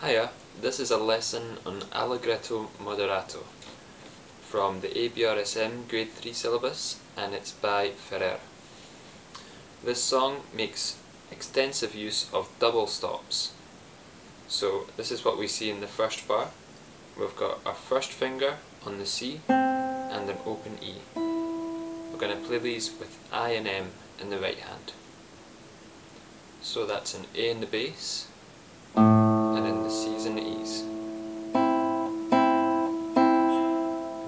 Hiya, this is a lesson on Allegretto Moderato from the ABRSM Grade 3 syllabus, and it's by Ferrer. This song makes extensive use of double stops. So this is what we see in the first bar. We've got our first finger on the C and an open E. We're going to play these with I and M in the right hand. So that's an A in the bass, and in the C's and the E's.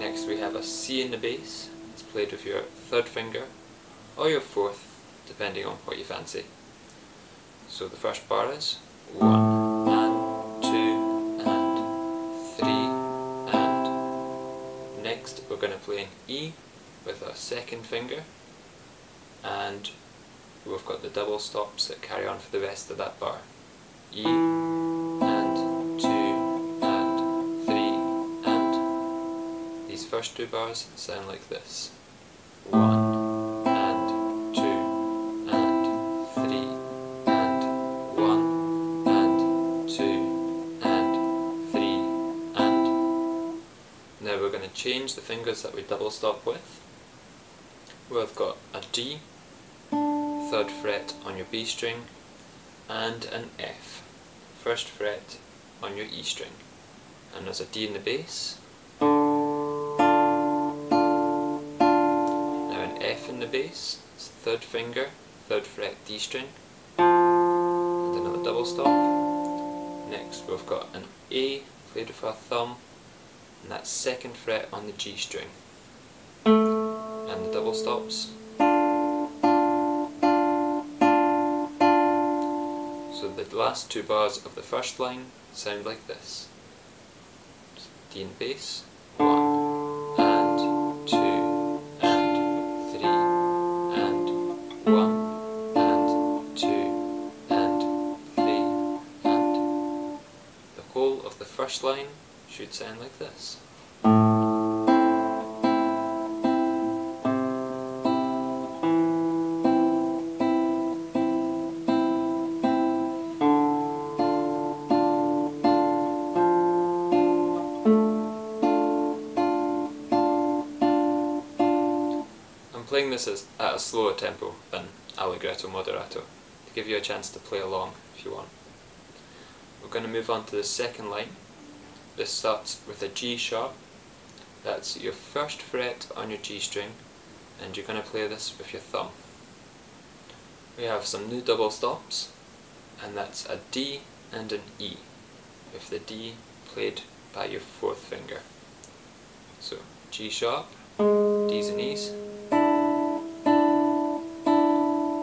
Next we have a C in the bass. It's played with your third finger or your fourth, depending on what you fancy. So the first bar is 1 and 2 and 3 and. Next we're going to play an E with our second finger, and we've got the double stops that carry on for the rest of that bar. E and 2 and 3 and. These first two bars sound like this. 1 and 2 and 3 and 1 and 2 and 3 and. Now we're going to change the fingers that we double stop with. We've got a D, third fret on your B string, and an F, first fret on your E string. And there's a D in the bass, now an F in the bass, it's third finger, third fret D string, and another double stop. Next we've got an A played with our thumb, and that's second fret on the G string, and the double stops. So the last two bars of the first line sound like this. D in bass, 1 and 2 and 3 and 1 and 2 and 3 and. The whole of the first line should sound like this. I'm playing this at a slower tempo than Allegretto Moderato to give you a chance to play along if you want. We're going to move on to the second line. This starts with a G sharp. That's your first fret on your G string, and you're going to play this with your thumb. We have some new double stops, and that's a D and an E, with the D played by your fourth finger. So G sharp, D's and E's.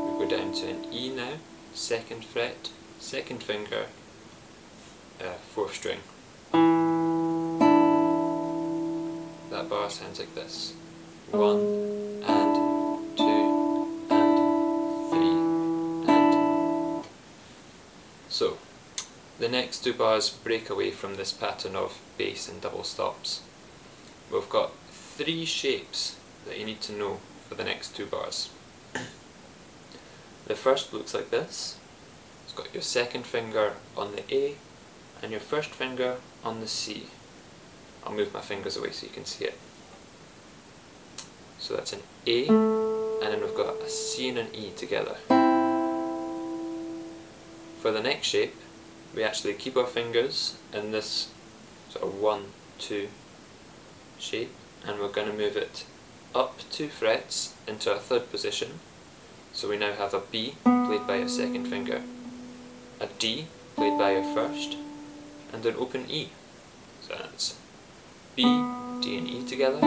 We go down to an E now, second fret, second finger, fourth string. That bar sounds like this. 1 and 2 and 3 and. So, the next two bars break away from this pattern of bass and double stops. We've got three shapes that you need to know for the next two bars. The first looks like this. It's got your second finger on the A and your first finger on the C. I'll move my fingers away so you can see it. So that's an A, and then we've got a C and an E together. For the next shape, we actually keep our fingers in this sort of 1, 2 shape, and we're going to move it up 2 frets into a third position. So we now have a B played by your second finger, a D played by your first, and an open E. So that's B, D and E together.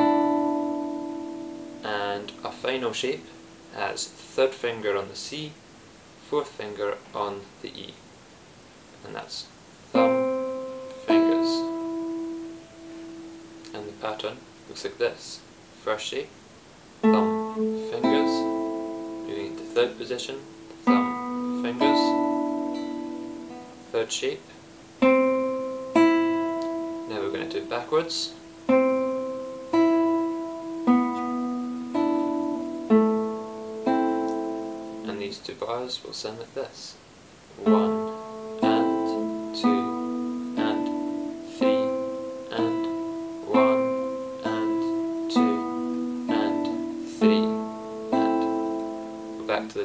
And our final shape has third finger on the C, fourth finger on the E. And that's thumb, fingers. And the pattern looks like this. First shape, thumb, fingers. Moving into third position, thumb, fingers. Third shape. Now we're going to do it backwards. And these two bars will sound like this. 1 and 2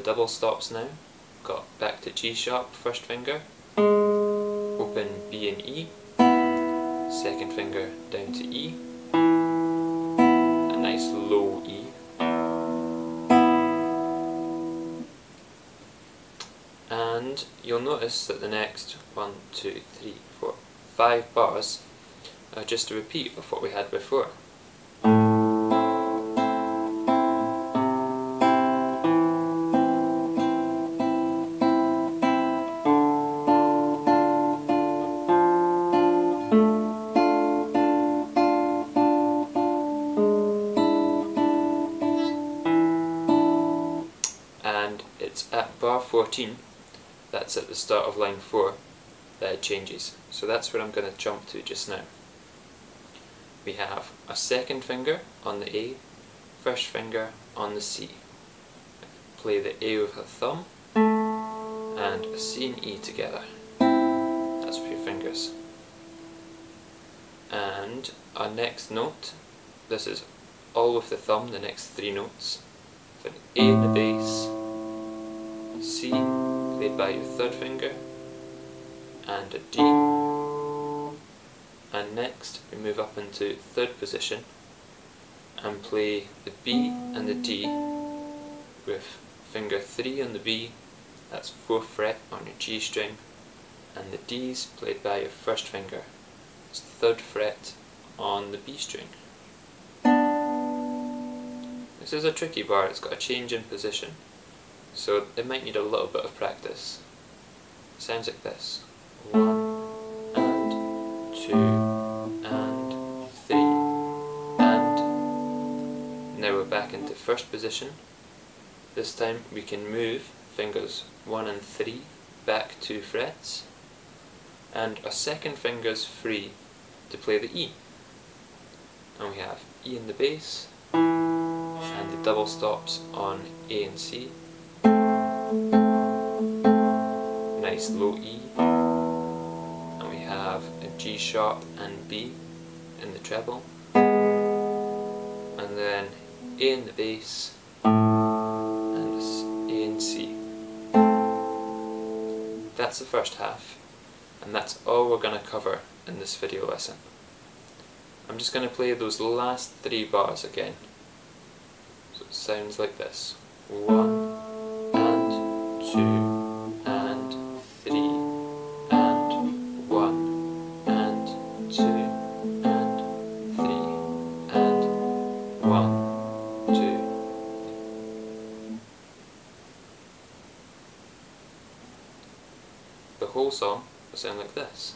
double stops now. Got back to G sharp, first finger, open B and E, second finger down to E, a nice low E, and you'll notice that the next 1, 2, 3, 4, 5 bars are just a repeat of what we had before. And it's at bar 14, that's at the start of line 4, that it changes. So that's where I'm going to jump to just now. We have a second finger on the A, first finger on the C. Play the A with a thumb, and a C and E together. That's with your fingers. And our next note, this is all with the thumb, the next 3 notes. For an A in the bass, C played by your third finger, and a D. And next we move up into third position and play the B and the D with finger 3 on the B, that's 4th fret on your G string, and the D's played by your first finger, it's 3rd fret on the B string. This is a tricky bar, it's got a change in position, so it might need a little bit of practice. It sounds like this: 1 and 2 and 3, and now we're back into first position. This time we can move fingers 1 and 3 back 2 frets, and our second finger's free to play the E. And we have E in the bass, and the double stops on A and C, nice low E, and we have a G sharp and B in the treble, and then A in the bass, and A and C. That's the first half, and that's all we're going to cover in this video lesson. I'm just going to play those last 3 bars again. So it sounds like this: 1 and 2 and 3 and 1 and 2 and 3 and 1, 2. The whole song will sound like this.